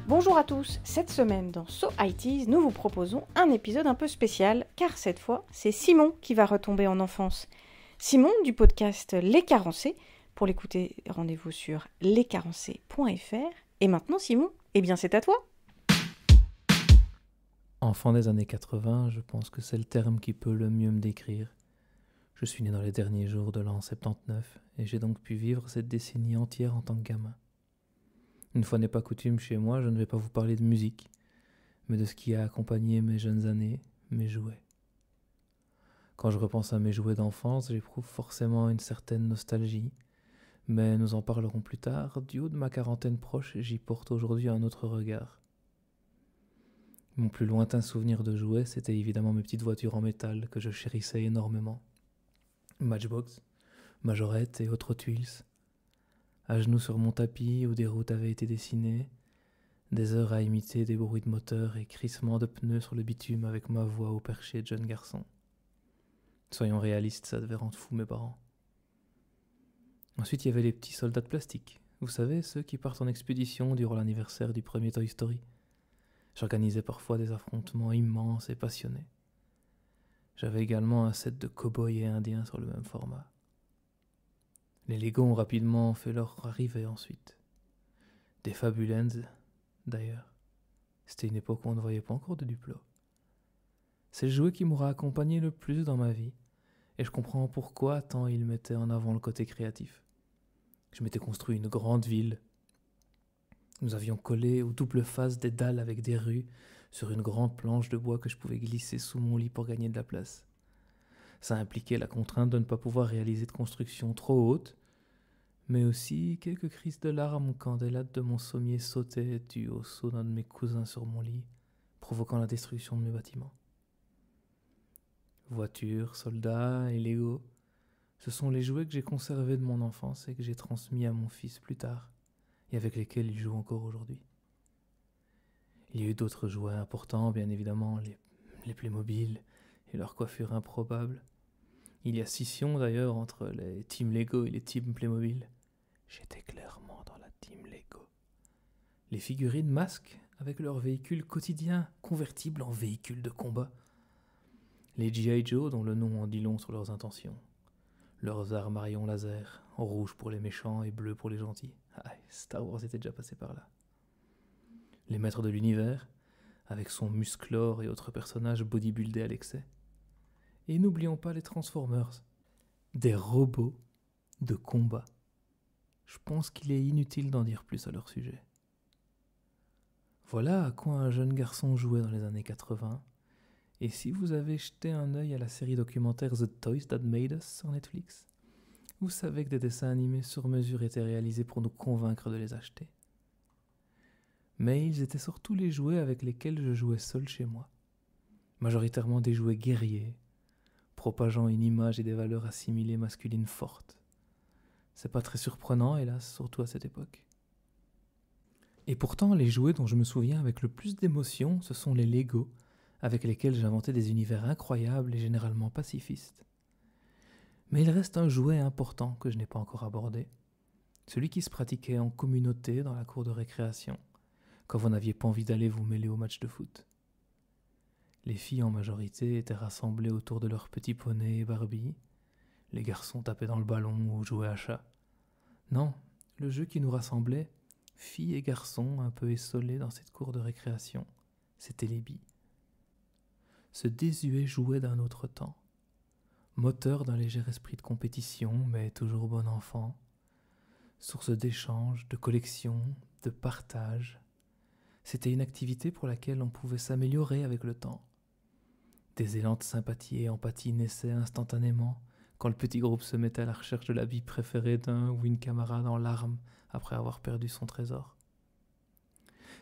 Bonjour à tous, cette semaine dans So IT's, nous vous proposons un épisode un peu spécial, car cette fois, c'est Simon qui va retomber en enfance. Simon du podcast Les Carencés. Pour l'écouter, rendez-vous sur lescarencés.fr. Et maintenant Simon, eh bien c'est à toi. Enfant des années 80, je pense que c'est le terme qui peut le mieux me décrire. Je suis né dans les derniers jours de l'an 79 et j'ai donc pu vivre cette décennie entière en tant que gamin. Une fois n'est pas coutume chez moi, je ne vais pas vous parler de musique, mais de ce qui a accompagné mes jeunes années, mes jouets. Quand je repense à mes jouets d'enfance, j'éprouve forcément une certaine nostalgie, mais nous en parlerons plus tard. Du haut de ma quarantaine proche, j'y porte aujourd'hui un autre regard. Mon plus lointain souvenir de jouets, c'était évidemment mes petites voitures en métal que je chérissais énormément. Matchbox, Majorette et autres tuiles. À genoux sur mon tapis où des routes avaient été dessinées, des heures à imiter des bruits de moteur et crissements de pneus sur le bitume avec ma voix au perché de jeune garçon. Soyons réalistes, ça devait rendre fou mes parents. Ensuite, il y avait les petits soldats de plastique. Vous savez, ceux qui partent en expédition durant l'anniversaire du premier Toy Story. J'organisais parfois des affrontements immenses et passionnés. J'avais également un set de cow-boys et indiens sur le même format. Les Lego ont rapidement fait leur arrivée ensuite. Des Fabulands, d'ailleurs. C'était une époque où on ne voyait pas encore de Duplo. C'est le jouet qui m'aura accompagné le plus dans ma vie, et je comprends pourquoi tant il mettait en avant le côté créatif. Je m'étais construit une grande ville. Nous avions collé aux doubles faces des dalles avec des rues sur une grande planche de bois que je pouvais glisser sous mon lit pour gagner de la place. Ça impliquait la contrainte de ne pas pouvoir réaliser de construction trop haute, mais aussi quelques crises de larmes quand des lattes de mon sommier sautaient dues au saut d'un de mes cousins sur mon lit, provoquant la destruction de mes bâtiments. Voitures, soldats et Lego, ce sont les jouets que j'ai conservés de mon enfance et que j'ai transmis à mon fils plus tard, et avec lesquels il joue encore aujourd'hui. Il y a eu d'autres jouets importants, bien évidemment, les Playmobil et leurs coiffures improbables. Il y a scission d'ailleurs entre les teams Lego et les teams Playmobil. J'étais clairement dans la team Lego. Les figurines masques avec leurs véhicules quotidiens convertibles en véhicules de combat. Les G.I. Joe dont le nom en dit long sur leurs intentions. Leurs armes laser, rouge pour les méchants et bleu pour les gentils. Ah, Star Wars était déjà passé par là. Les maîtres de l'univers, avec son Musclor et autres personnages bodybuildés à l'excès. Et n'oublions pas les Transformers, des robots de combat. Je pense qu'il est inutile d'en dire plus à leur sujet. Voilà à quoi un jeune garçon jouait dans les années 80. Et si vous avez jeté un œil à la série documentaire The Toys That Made Us sur Netflix, vous savez que des dessins animés sur mesure étaient réalisés pour nous convaincre de les acheter. Mais ils étaient surtout les jouets avec lesquels je jouais seul chez moi. Majoritairement des jouets guerriers, propageant une image et des valeurs assimilées masculines fortes. C'est pas très surprenant, hélas, surtout à cette époque. Et pourtant, les jouets dont je me souviens avec le plus d'émotion, ce sont les Lego, avec lesquels j'inventais des univers incroyables et généralement pacifistes. Mais il reste un jouet important que je n'ai pas encore abordé, celui qui se pratiquait en communauté dans la cour de récréation, quand vous n'aviez pas envie d'aller vous mêler au match de foot. Les filles en majorité étaient rassemblées autour de leurs petits poneys et Barbie, les garçons tapaient dans le ballon ou jouaient à chat. Non, le jeu qui nous rassemblait, filles et garçons un peu essolés dans cette cour de récréation, c'était les billes. Ce désuet jouet d'un autre temps, moteur d'un léger esprit de compétition, mais toujours bon enfant, source d'échange, de collection, de partage. C'était une activité pour laquelle on pouvait s'améliorer avec le temps. Des élans de sympathie et empathie naissaient instantanément quand le petit groupe se mettait à la recherche de la bille préférée d'un ou une camarade en larmes après avoir perdu son trésor.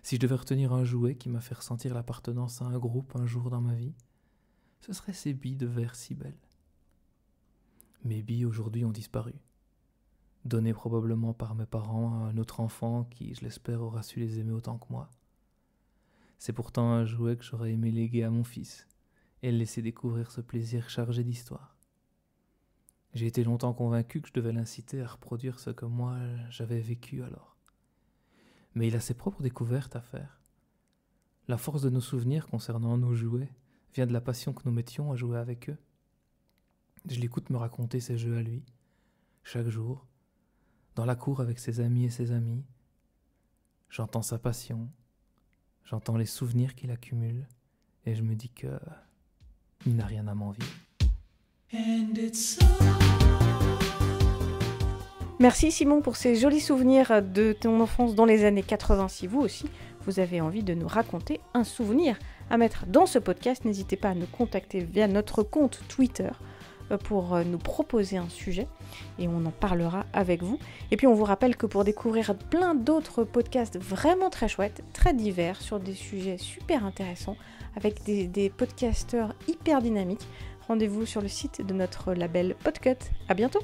Si je devais retenir un jouet qui m'a fait ressentir l'appartenance à un groupe un jour dans ma vie, ce seraient ces billes de verre si belles. Mes billes aujourd'hui ont disparu, données probablement par mes parents à un autre enfant qui, je l'espère, aura su les aimer autant que moi. C'est pourtant un jouet que j'aurais aimé léguer à mon fils et le laisser découvrir ce plaisir chargé d'histoire. J'ai été longtemps convaincu que je devais l'inciter à reproduire ce que moi j'avais vécu alors. mais il a ses propres découvertes à faire. La force de nos souvenirs concernant nos jouets vient de la passion que nous mettions à jouer avec eux. Je l'écoute me raconter ses jeux à lui, chaque jour, dans la cour avec ses amis et ses amies. J'entends sa passion, j'entends les souvenirs qu'il accumule, et je me dis que il n'a rien à m'envier. Merci Simon pour ces jolis souvenirs de ton enfance dans les années 80. Si vous aussi, vous avez envie de nous raconter un souvenir à mettre dans ce podcast, n'hésitez pas à nous contacter via notre compte Twitter pour nous proposer un sujet et on en parlera avec vous. Et puis on vous rappelle que pour découvrir plein d'autres podcasts vraiment très chouettes, très divers, sur des sujets super intéressants, avec des podcasteurs hyper dynamiques, rendez-vous sur le site de notre label Podcut. À bientôt!